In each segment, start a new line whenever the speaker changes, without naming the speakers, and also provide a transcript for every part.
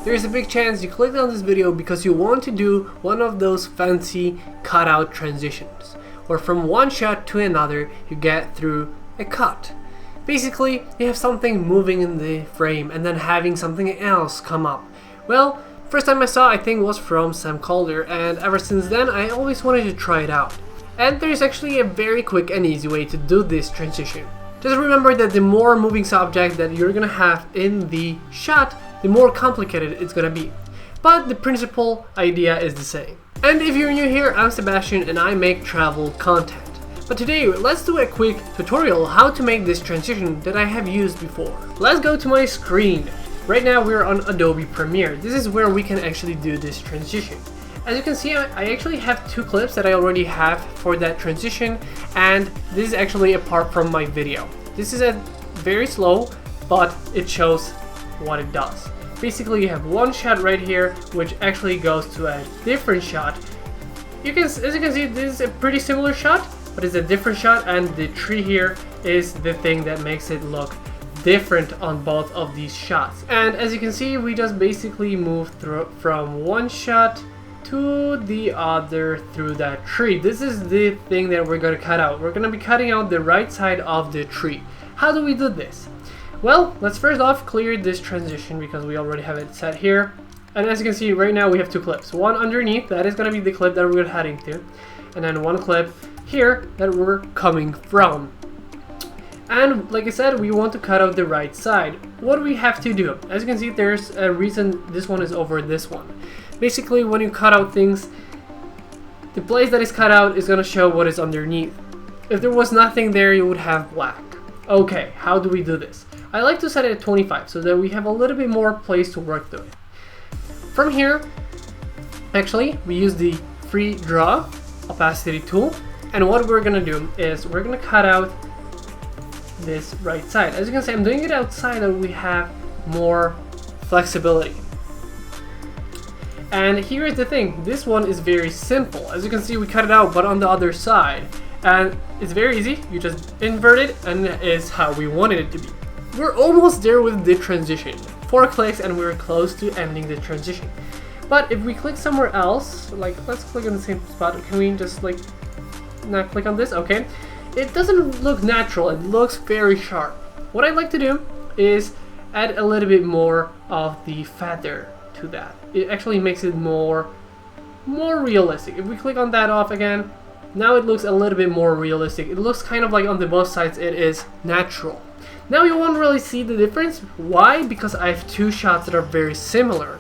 there's a big chance you clicked on this video because you want to do one of those fancy cutout transitions, where from one shot to another you get through a cut. Basically, you have something moving in the frame and then having something else come up. Well, first time I saw I think was from Sam Calder, and ever since then I always wanted to try it out. And there's actually a very quick and easy way to do this transition. Just remember that the more moving subject that you're gonna have in the shot, the more complicated it's gonna be. But the principal idea is the same. And if you're new here, I'm Sebastian and I make travel content. But today, let's do a quick tutorial how to make this transition that I have used before. Let's go to my screen. Right now we're on Adobe Premiere. This is where we can actually do this transition. As you can see, I actually have two clips that I already have for that transition, and this is actually apart from my video. This is a very slow, but it shows what it does. Basically, you have one shot right here, which actually goes to a different shot. As you can see, this is a pretty similar shot, but it's a different shot, and the tree here is the thing that makes it look different on both of these shots. And as you can see, we just basically move through from one shot to the other through that tree. This is the thing that we're going to cut out. We're going to be cutting out the right side of the tree. How do we do this? Well, let's first off clear this transition because we already have it set here. And as you can see, right now we have two clips. One underneath, that is going to be the clip that we're heading to. And then one clip here that we're coming from. And like I said, we want to cut out the right side. What do we have to do? As you can see, there's a reason this one is over this one. Basically, when you cut out things, the place that is cut out is going to show what is underneath. If there was nothing there, you would have black. Okay, how do we do this? I like to set it at 25 so that we have a little bit more place to work through. From here, actually, we use the free draw opacity tool. And what we're going to do is we're going to cut out this right side. As you can see, I'm doing it outside so we have more flexibility. And here is the thing, this one is very simple. As you can see, we cut it out, but on the other side. And it's very easy, you just invert it, and that is how we wanted it to be. We're almost there with the transition. 4 clicks and we're close to ending the transition. But if we click somewhere else, like let's click on the same spot, can we just like not click on this? Okay. It doesn't look natural, it looks very sharp. What I'd like to do is add a little bit more of the feather to that. It actually makes it more realistic. If we click on that off again, now it looks a little bit more realistic. It looks kind of like on the both sides it is natural. Now you won't really see the difference. Why? Because I have two shots that are very similar.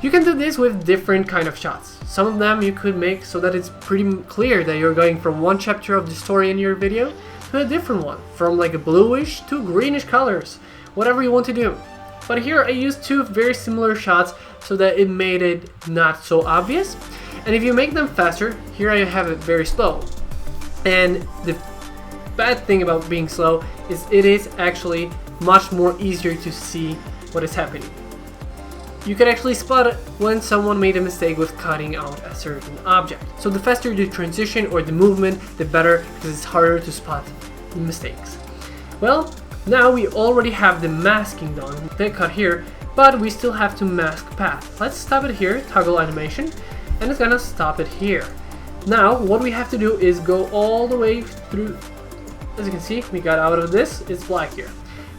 You can do this with different kind of shots. Some of them you could make so that it's pretty clear that you're going from one chapter of the story in your video to a different one, from like a bluish to greenish colors, whatever you want to do. But here I used two very similar shots so that it made it not so obvious. And if you make them faster, here I have it very slow. And the bad thing about being slow is it is actually much more easier to see what is happening. You can actually spot it when someone made a mistake with cutting out a certain object. So the faster the transition or the movement, the better, because it's harder to spot the mistakes. Well, now we already have the masking done, the cut here, but we still have to mask path. Let's stop it here, toggle animation, and it's gonna stop it here. Now, what we have to do is go all the way through. As you can see, we got out of this, it's black here.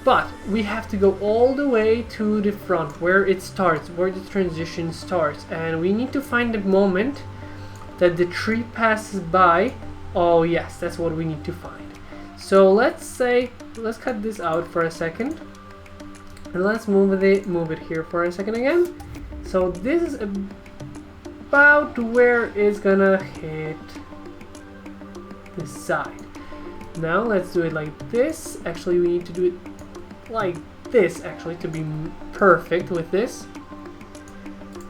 But we have to go all the way to the front, where it starts, where the transition starts. And we need to find the moment that the tree passes by. Oh yes, that's what we need to find. So let's cut this out for a second. And let's move it here for a second again. So this is about where it's gonna hit the side. Now let's do it like this. Actually, we need to do it like this actually to be perfect with this.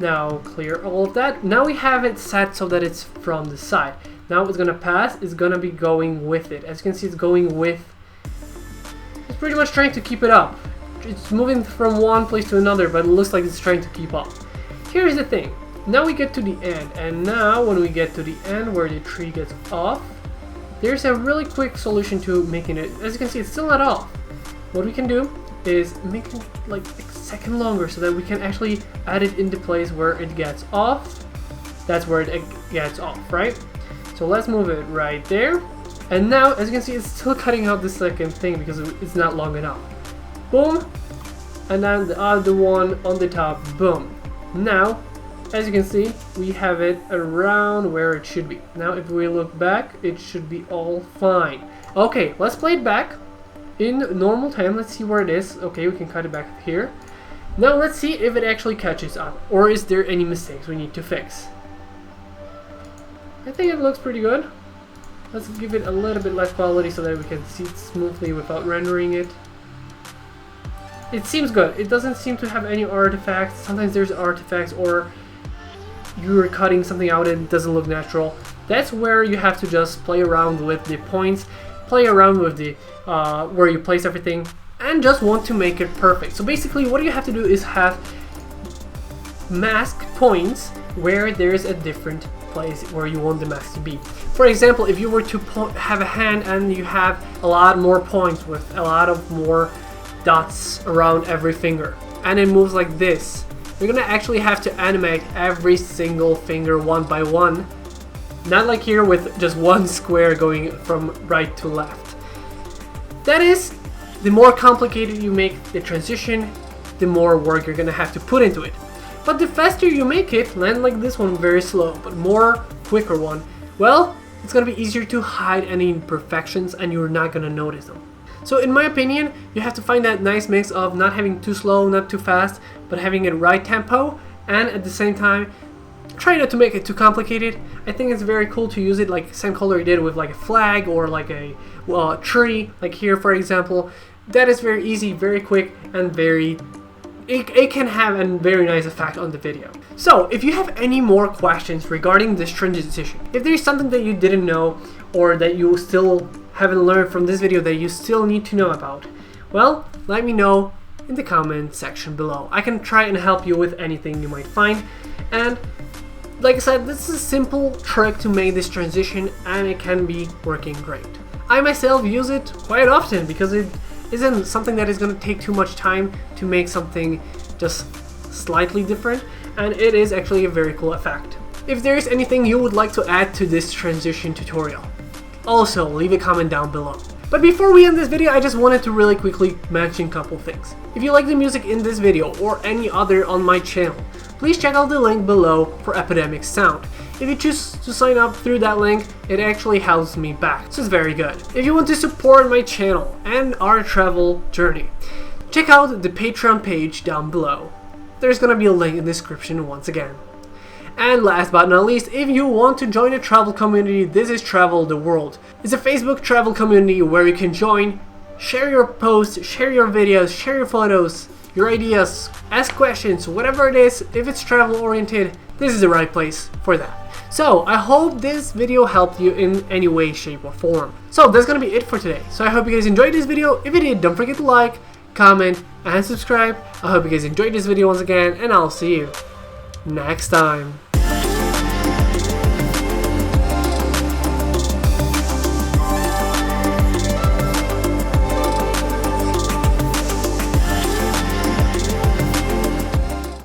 Now clear all of that. Now we have it set so that it's from the side. Now what's gonna pass is gonna be going with it. As you can see, it's going with. It's pretty much trying to keep it up. It's moving from one place to another, but it looks like it's trying to keep up. Here's the thing. Now we get to the end, and now when we get to the end where the tree gets off, there's a really quick solution to making it. As you can see, it's still not off. What we can do is make it like a second longer so that we can actually add it into place where it gets off. That's where it gets off, right? So let's move it right there. And now, as you can see, it's still cutting out the second thing because it's not long enough. Boom. And then the other one on the top, boom. Now, as you can see, we have it around where it should be. Now, if we look back, it should be all fine. Okay, let's play it back in normal time. Let's see where it is. Okay, we can cut it back here. Now, let's see if it actually catches up, or is there any mistakes we need to fix. I think it looks pretty good. Let's give it a little bit less quality so that we can see it smoothly without rendering it. It seems good. It doesn't seem to have any artifacts. Sometimes there's artifacts, or you're cutting something out and it doesn't look natural. That's where you have to just play around with the points, play around with the where you place everything, and just want to make it perfect. So basically what you have to do is have mask points where there's a different place where you want the mask to be. For example, if you were to have a hand and you have a lot more points with a lot of more dots around every finger, and it moves like this, you're gonna actually have to animate every single finger one by one, not like here with just one square going from right to left. That is, the more complicated you make the transition, the more work you're gonna have to put into it. But the faster you make it, land like this one, very slow, but more quicker one, well, it's gonna be easier to hide any imperfections and you're not gonna notice them. So in my opinion, you have to find that nice mix of not having too slow, not too fast, but having it right tempo, and at the same time, try not to make it too complicated. I think it's very cool to use it like same color you did with like a flag or like a tree, like here for example. That is very easy, very quick, and it can have a very nice effect on the video. So if you have any more questions regarding this transition, if there's something that you didn't know or that you still haven't learned from this video that you still need to know about, well, let me know in the comment section below. I can try and help you with anything you might find. And like I said, this is a simple trick to make this transition and it can be working great. I myself use it quite often because it isn't something that is going to take too much time to make something just slightly different, and it is actually a very cool effect. If there is anything you would like to add to this transition tutorial, also leave a comment down below. But before we end this video, I just wanted to really quickly mention a couple things. If you like the music in this video or any other on my channel, please check out the link below for Epidemic Sound. If you choose to sign up through that link, it actually helps me back, so it's very good. If you want to support my channel and our travel journey, check out the Patreon page down below. There's gonna be a link in the description once again. And last but not least, if you want to join a travel community, this is Travel the World. It's a Facebook travel community where you can join, share your posts, share your videos, share your photos, your ideas, ask questions, whatever it is. If it's travel oriented, this is the right place for that. So I hope this video helped you in any way, shape or form. So that's gonna be it for today. So I hope you guys enjoyed this video. If you did, don't forget to like, comment and subscribe. I hope you guys enjoyed this video once again, and I'll see you next time.